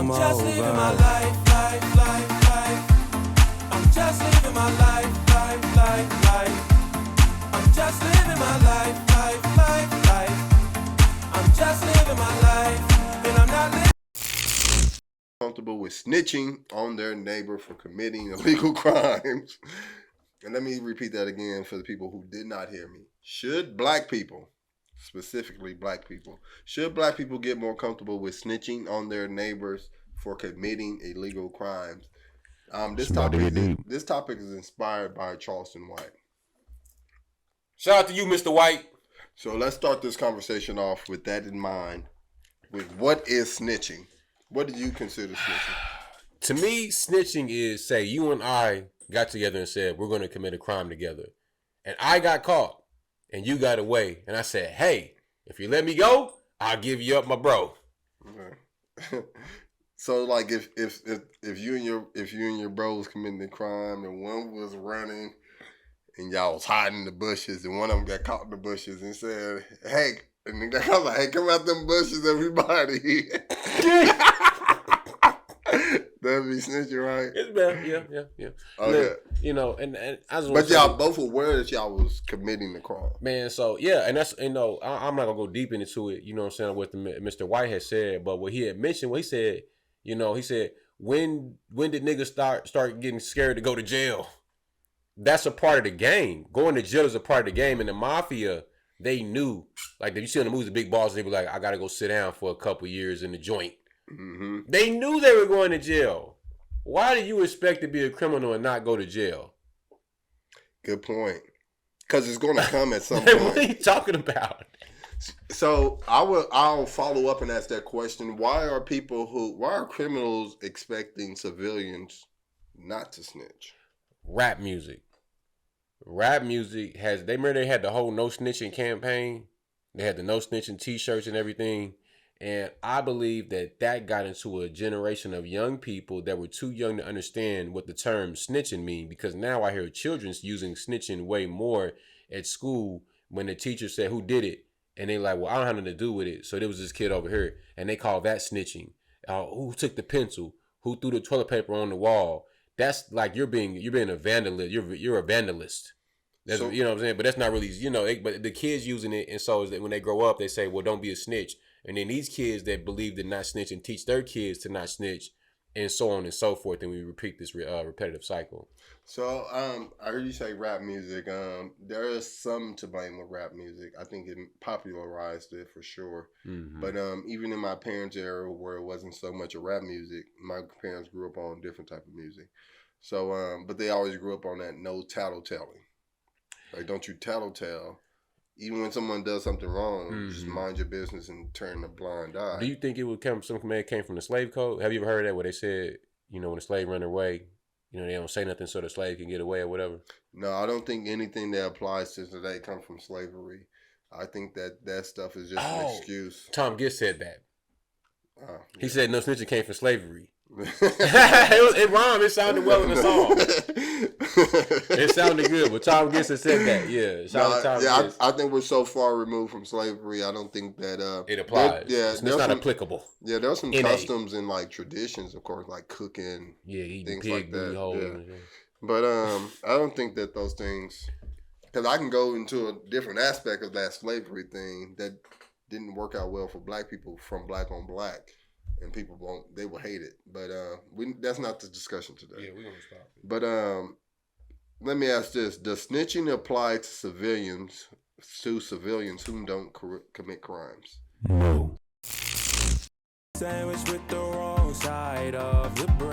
I'm just over. living my life. I'm just living my life. I'm just living my life. I'm just living my life, and I'm not living. Comfortable with snitching on their neighbor for committing illegal crimes. And let me repeat that again for the people who did not hear me. Should black people, specifically black people, should black people get more comfortable with snitching on their neighbors for committing illegal crimes? This topic is inspired by Charleston White. Shout out to you, Mr. White. So let's start this conversation off with that in mind. With what is snitching? What do you consider snitching? To me, snitching is, say, you and I got together and said, we're going to commit a crime together. And I got caught and you got away. And I said, hey, if you let me go, I'll give you up my bro. Okay. So like if you and your bro was committing a crime and one was running and y'all was hiding in the bushes and one of them got caught in the bushes and said, hey, and the guy was like, hey, come out them bushes, everybody. That'd be snitching, right? It's bad. Yeah. Okay. Look, and I just but y'all both aware that y'all was committing the crime. Man, so yeah, and that's, I'm not gonna go deep into it, you know what I'm saying, what Mr. White had said, but what he had mentioned, what he said, he said, when did niggas start getting scared to go to jail? That's a part of the game. Going to jail is a part of the game, and the mafia, they knew, like, if you see on the movies, the big bosses, they be like, I gotta go sit down for a couple years in the joint. Mm-hmm. They knew they were going to jail. Why do you expect to be a criminal and not go to jail? Good point. Because it's going to come at some point. What are you talking about? So I'll follow up and ask that question. Why are criminals expecting civilians not to snitch? Rap music has, they had the whole no snitching campaign. They had the no snitching t-shirts and everything. And I believe that got into a generation of young people that were too young to understand what the term snitching mean. Because now I hear children using snitching way more at school when the teacher said, who did it? And they like, well, I don't have nothing to do with it. So there was this kid over here. And they call that snitching. Who took the pencil? Who threw the toilet paper on the wall? That's like you're being a vandalist. You're a vandalist. That's, you know what I'm saying? But that's not really, but the kids using it. And so is that when they grow up, they say, well, don't be a snitch. And then these kids that believe in not snitching teach their kids to not snitch, and so on and so forth. And we repeat this repetitive cycle. So I heard you say rap music. There is some to blame with rap music. I think it popularized it for sure. Mm-hmm. But even in my parents' era where it wasn't so much of rap music, my parents grew up on different type of music. So, but they always grew up on that no tattletale. Like, don't you tattletale. Even when someone does something wrong, mm-hmm. just mind your business and turn a blind eye. Do you think it would come? Some command came from the slave code? Have you ever heard that where they said, when the slave run away, they don't say nothing so the slave can get away or whatever? No, I don't think anything that applies to today comes from slavery. I think that stuff is just an excuse. Tom Giss said that. Yeah. He said no snitching came from slavery. It rhymed. It sounded well in the song. It sounded good, but Tom Gibson said that. Yeah, I think we're so far removed from slavery. I don't think that it applies. It's not applicable. Yeah, there's some customs and like traditions, of course, like cooking. Yeah, eating things pig like that. Yeah. But I don't think that those things, because I can go into a different aspect of that slavery thing that didn't work out well for black people from black on black. And people they will hate it. But that's not the discussion today. Yeah, we're going to stop it. But let me ask this. Does snitching apply to civilians who don't commit crimes? No. Sandwich with the wrong side of the bread.